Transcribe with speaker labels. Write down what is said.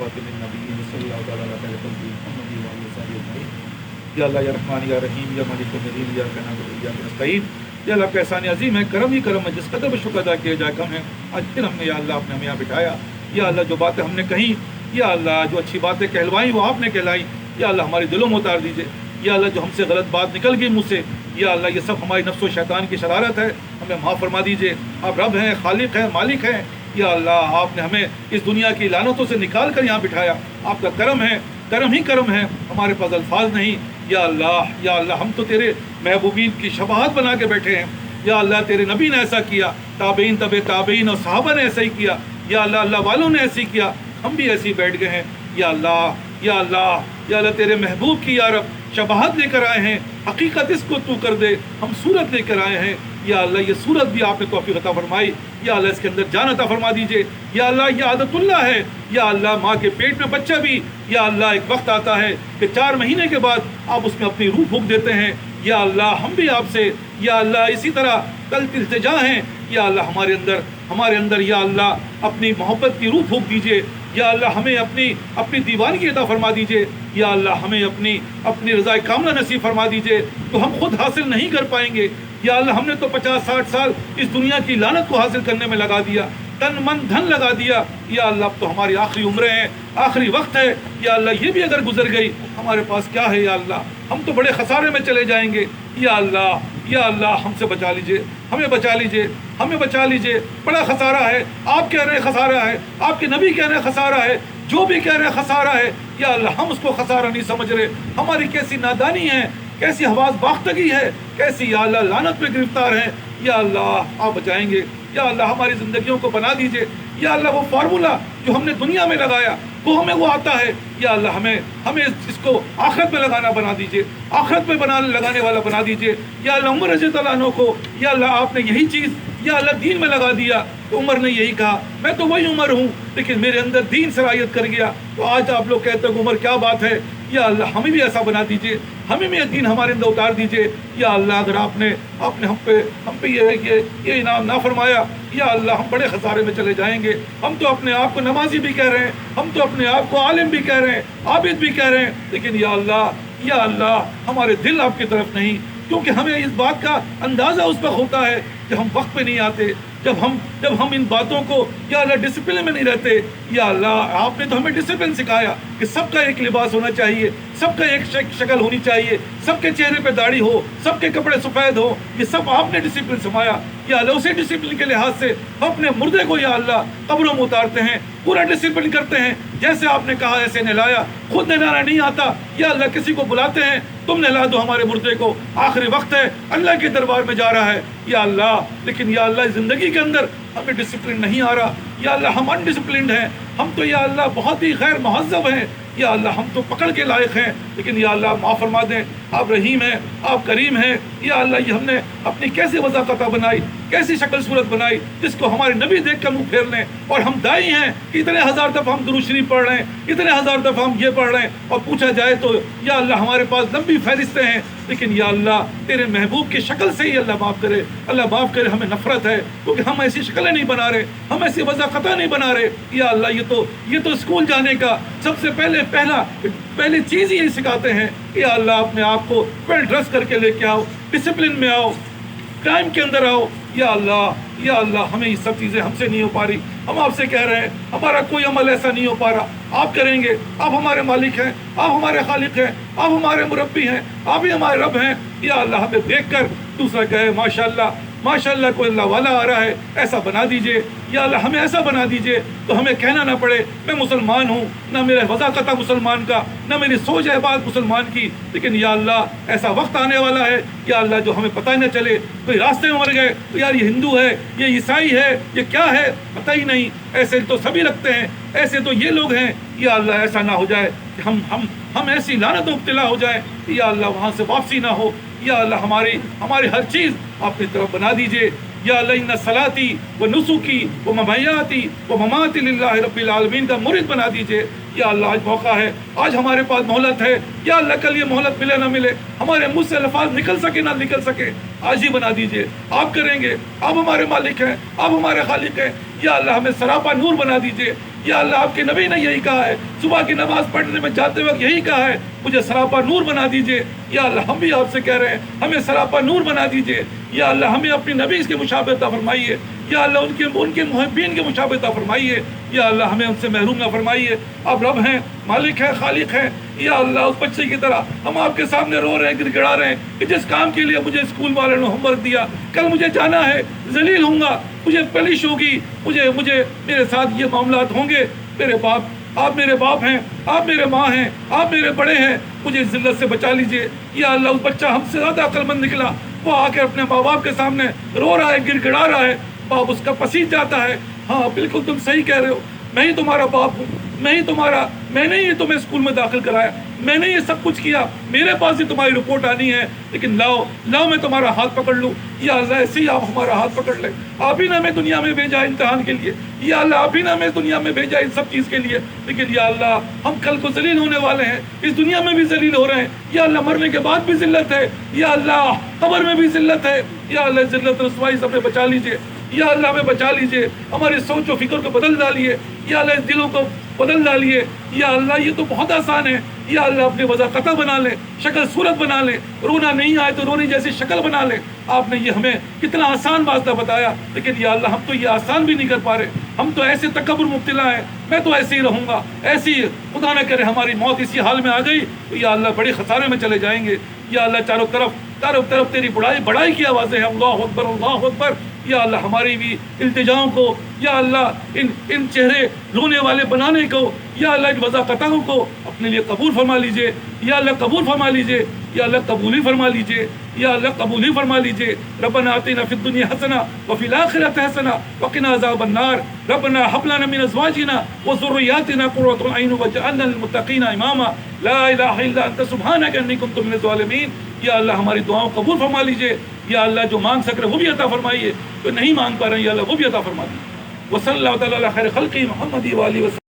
Speaker 1: खातिम नबीय्यीन सल्लल्लाहु अलैहि वसल्लम मुहम्मद व आलिहि वसहबिहि अजमईन। या अल्लाह या रहमान या रहीम या मालिक नदीर या नअबुदु व इय्याका नस्तईन। या अल्लाह का एहसान अजीम है, करम ही करम है, जिस कदर पर शुक्र अदा किया जाए कम है। आज फिर हमने या अल्लाह अपने हमें यहाँ बिठाया। या अल्लाह जो बातें हमने कही, या अल्लाह जो अच्छी बातें कहलवाई वो आपने कहलाई, या अल्लाह हमारे दिलों में उतार दीजिए। या अल्लाह जो हमसे गलत बात निकल गई मुझसे, या अल्लाह ये सब हमारी नफ्स व शैतान की शरारत है, हमें माफ़ फरमा दीजिए। आप रब हैं, खालिक हैं, मालिक हैं। या अल्लाह आपने हमें इस दुनिया की लानतों से निकाल कर यहाँ बिठाया, आपका करम है, करम ही करम है, हमारे पास अल्फाज नहीं। या अल्लाह हम तो तेरे महबूबीन की शबाहत बना के बैठे हैं। या अल्लाह तेरे नबी ने ऐसा किया, ताबीन तबे ताबीन और सहाबा ने ऐसा ही किया। या अल्लाह वालों ने ऐसे ही किया, हम भी ऐसे ही बैठ गए हैं। या अल्लाह तेरे महबूब की या रब शबाहत लेकर आए हैं, हकीकत इसको तू कर दे, हम सूरत लेकर आए हैं। या अल्लाह ये सूरत भी आपने तौफीक अता फरमाई। या अल्लाह इसके अंदर जान अता फरमा दीजिए। या अल्लाह ये आदतुल्लाह है। या अल्लाह माँ के पेट में बच्चा भी, या अल्लाह एक वक्त आता है कि 4 महीने के बाद आप उसमें अपनी रूह फूंक देते हैं। या अल्लाह हम भी आपसे या अल्लाह इसी तरह कल इल्तिजा हैं। या अल्लाह हमारे अंदर या अल्लाह अपनी मोहब्बत की रूह फूंक दीजिए। या अल्लाह हमें अपनी दीवानगी अता फरमा दीजिए। या अल्लाह हमें अपनी रज़ा कामला नसीब फरमा दीजिए, तो हम खुद हासिल नहीं कर पाएंगे। या अल्लाह हमने तो 50-60 साल इस दुनिया की लानत को हासिल करने में लगा दिया, तन मन धन लगा दिया। या अल्लाह अब तो हमारी आखिरी उम्रें हैं, आखिरी वक्त है। या अल्लाह ये भी अगर गुजर गई हमारे पास क्या है। या अल्लाह हम तो बड़े खसारे में चले जाएंगे। या अल्लाह हमसे बचा लीजिए, हमें बचा लीजिए, हमें बचा लीजिए। बड़ा खसारा है, आप कह रहे हैं खसारा है, आपके नबी कह रहे हैं खसारा है, जो भी कह रहे हैं खसारा है। या अल्लाह हम उसको खसारा नहीं समझ रहे। हमारी कैसी नादानी है, कैसी हवास बाख्तगी है, कैसी या अल्लाह लानत में गिरफ्तार हैं। या अल्लाह आप बचाएंगे। या अल्लाह हमारी ज़िंदगियों को बना दीजिए। या अल्लाह वो फार्मूला जो हमने दुनिया में लगाया वो हमें वो आता है। या अल्लाह हमें इसको आखिरत में बना दीजिए, आखिरत में लगाने वाला बना दीजिए। या अल्लाह उमर रज़ी अल्लाह अन्हु को या अल्लाह आपने यही चीज़ या अल्लाह दीन में लगा दिया, तो उमर ने यही कहा मैं तो वही उमर हूँ, लेकिन मेरे अंदर दीन सरायत कर गया। तो आज आप लोग कहते हो उमर क्या बात है। या अल्लाह हमें भी ऐसा बना दीजिए, हमें भी दीन हमारे अंदर उतार दीजिए। या अल्लाह अगर आपने हम पे ये इनाम ना फरमाया, या अल्लाह हम बड़े खसारे में चले जाएंगे। हम तो अपने आप को नमाजी भी कह रहे हैं, हम तो अपने आप को आलिम भी कह रहे हैं, आबिद भी कह रहे हैं, लेकिन या अल्लाह हमारे दिल आपकी तरफ नहीं, क्योंकि हमें इस बात का अंदाज़ा उस वक्त होता है कि हम वक्त पे नहीं आते, जब हम इन बातों को या अल्लाह डिसिप्लिन में नहीं रहते। या अल्लाह आपने तो हमें डिसिप्लिन सिखाया कि सबका एक लिबास होना चाहिए, सबका एक शक्ल होनी चाहिए, सबके चेहरे पे दाढ़ी हो, सबके कपड़े सफ़ेद हो, ये सब आपने डिसिप्लिन समाया। या अल्लाह उसी डिसिप्लिन के लिहाज से हम अपने मुर्दे को या अल्लाह कब्रों में उतारते हैं, पूरा डिसिप्लिन करते हैं, जैसे आपने कहा ऐसे नहलाया। खुद नहलाना नहीं आता, या अल्लाह किसी को बुलाते हैं तुम नहला दो हमारे मुर्दे को, आखिरी वक्त है, अल्लाह के दरबार में जा रहा है। या अल्लाह लेकिन या अल्लाह ज़िंदगी के अंदर हमें डिसिप्लिन नहीं आ रहा। या अल्लाह हम अनडिसिप्लिन्ड हैं, हम तो या अल्लाह बहुत ही गैर महज़्ज़ब हैं। या अल्लाह हम तो पकड़ के लायक हैं, लेकिन या अल्लाह माफ़ फरमा दें, आप रहीम हैं, आप करीम हैं। या अल्लाह ये हमने अपनी कैसी वज़ाक़त बनाई, कैसी शक्ल सूरत बनाई जिसको हमारे नबी देख कर मुँह फेर लें। और हम दाई हैं कि इतने हज़ार दफ़ा हम दुरूद शरीफ पढ़ रहे हैं, इतने हज़ार दफ़ा हम ये पढ़ रहे हैं, और पूछा जाए तो या अल्लाह हमारे पास लंबी फहरिस्तें हैं, लेकिन या अल्लाह तेरे महबूब की शक्ल से ही अल्लाह माफ़ करे, अल्लाह माफ़ करे। हमें नफ़रत है क्योंकि हम ऐसी शक्लें नहीं बना रहे, हम ऐसी वज़ाक़त नहीं बना रहे। या अल्लाह ये तो स्कूल जाने का सबसे पहले चीज़ ही सिखाते हैं कि या अल्लाह अपने आप को वेल ड्रेस करके लेके आओ, डिसिप्लिन में आओ, टाइम के अंदर आओ। या अल्लाह हमें ये सब चीज़ें हमसे नहीं हो पा रही। हम आपसे कह रहे हैं हमारा कोई अमल ऐसा नहीं हो पा रहा, आप करेंगे। आप हमारे मालिक हैं, आप हमारे खालिक हैं, आप हमारे मुरब्बी हैं, आप ही हमारे रब हैं। या अल्लाह हमें देख कर दूसरा कहे माशाअल्लाह कोई अल्लाह वाला आ रहा है, ऐसा बना दीजिए। या अल्लाह हमें ऐसा बना दीजिए तो हमें कहना ना पड़े मैं मुसलमान हूँ, ना मेरा वज़ाक़त है मुसलमान का, ना मेरी सोच है बात मुसलमान की। लेकिन या अल्लाह ऐसा वक्त आने वाला है या अल्लाह जो हमें पता ही न चले, कोई रास्ते में मर गए तो यार ये हिंदू है, ये ईसाई है, ये क्या है पता ही नहीं। ऐसे तो सभी रखते हैं, ऐसे तो ये लोग हैं। या अल्लाह ऐसा ना हो जाए कि हम ऐसी लानत मुब्तला हो जाए कि या अल्लाह वहाँ से वापसी ना हो। या अल्लाह हमारी हर चीज़ अपनी तरफ बना दीजिए। या अल्लाह इन्ना सलाती व नुसुकी व ममयाती व ममाती लिल्लाहि रब्बिल आलमीन का मुरीद बना दीजिए। या अल्लाह आज मौका है, आज हमारे पास मोहलत है। या अल्लाह कल ये मोहलत मिले ना मिले, हमारे मुँह से अल्फाज निकल सके ना निकल सके, आज ही बना दीजिए। आप करेंगे, आप हमारे मालिक हैं, आप हमारे खालिक हैं। या अल्लाह हमें सरापा नूर बना दीजिए। یا اللہ آپ کے نبی نے یہی کہا ہے، صبح کی نماز پڑھنے میں جاتے وقت یہی کہا ہے مجھے سراپا نور بنا دیجئے۔ یا اللہ ہم بھی آپ سے کہہ رہے ہیں ہمیں سراپا نور بنا دیجئے۔ یا اللہ ہمیں اپنی نبی کی مشابہت عطا فرمائیے، یا اللہ ان کے محبین کی مشابہت عطا فرمائیے، یا اللہ ہمیں ان سے محروم نہ فرمائیے۔ آپ رب ہیں، مالک ہیں، خالق ہیں۔ یا اللہ اس بچے کی طرح ہم آپ کے سامنے رو رہے ہیں، گڑ گڑا رہے ہیں کہ جس کام کے لیے مجھے اسکول والے نے ہوم ورک دیا، کل مجھے جانا ہے، ذلیل ہوں گا، مجھے پلش ہوگی، مجھے میرے ساتھ یہ معاملات ہوں گے۔ میرے باپ، آپ میرے باپ ہیں، آپ میرے ماں ہیں، آپ میرے بڑے ہیں، مجھے اس ذلت سے بچا لیجئے۔ یا اللہ اس بچہ ہم سے زیادہ عقل مند نکلا، وہ آ کے اپنے ماں باپ کے سامنے رو رہا ہے، گڑ گڑا رہا ہے، باپ اس کا پسیج جاتا ہے۔ ہاں بالکل تم صحیح کہہ رہے ہو، میں ہی تمہارا باپ ہوں، میں نے ہی تمہیں اسکول میں داخل کرایا، میں نے یہ سب کچھ کیا، میرے پاس ہی تمہاری رپورٹ آنی ہے، لیکن لاؤ میں تمہارا ہاتھ پکڑ لوں۔ یا اللہ ایسے ہی آپ ہمارا ہاتھ پکڑ لیں، آپ ہی نے ہمیں دنیا میں بھیجا امتحان کے لیے، یا اللہ آپ ہی نے ہمیں دنیا میں بھیجا ان سب چیز کے لیے، لیکن یا اللہ ہم کل کو ذلیل ہونے والے ہیں، اس دنیا میں بھی ذلیل ہو رہے ہیں، یا اللہ مرنے کے بعد بھی ذلت ہے، یا اللہ قبر میں بھی ذلت ہے۔ یا اللہ ذلت رسوائی سے ہمیں بچا لیجیے، یا اللہ ہمیں بچا لیجیے، ہماری سوچ و فکر کو بدل ڈالیے، یا اللہ اس دلوں کو بدل ڈالیے۔ یا اللہ یہ تو بہت آسان ہے، یا اللہ اپنی وضع قطع بنا لیں، شکل صورت بنا لیں، رونا نہیں آئے تو رونے جیسی شکل بنا لیں۔ آپ نے یہ ہمیں کتنا آسان واسطہ بتایا، لیکن یا اللہ ہم تو یہ آسان بھی نہیں کر پا رہے، ہم تو ایسے تکبر مبتلا ہیں، میں تو ایسے ہی رہوں گا، ایسی خدا نہ کرے ہماری موت اسی حال میں آ گئی تو یا اللہ بڑے خسارے میں چلے جائیں گے۔ یا اللہ چاروں طرف تیری بڑائی کی آوازیں ہیں، اللہ اکبر اللہ اکبر۔ یا اللہ ہماری بھی التجاؤں کو، یا اللہ ان چہرے رونے والے بنانے کو، یا اللہ ان وضع قطعوں کو اپنے لیے قبول فرما لیجئے، یا اللہ قبول فرما لیجئے، یا اللہ قبول ہی فرما لیجئے، یا اللہ قبول ہی فرما لیجئے۔ ربنا آتنا فی الدنیا حسنہ وفی الآخرۃ حسنہ وقنا عذاب النار، ربنا هب لنا من ازواجنا وذرياتنا قرۃ اعین واجعلنا للمتقین اماما، لا الہ الا انت سبحانک انی کنت من الظالمین۔ یا اللہ ہماری دعاؤں قبول فرما لیجئے، یا اللہ جو مانگ سک رہے وہ بھی عطا فرمائیے، جو نہیں مانگ پا رہے ہیں یا اللہ وہ بھی عطا فرما دیجیے۔ وصلی اللہ تعالی علی خیر خلقہ محمد و آلہ وسلم۔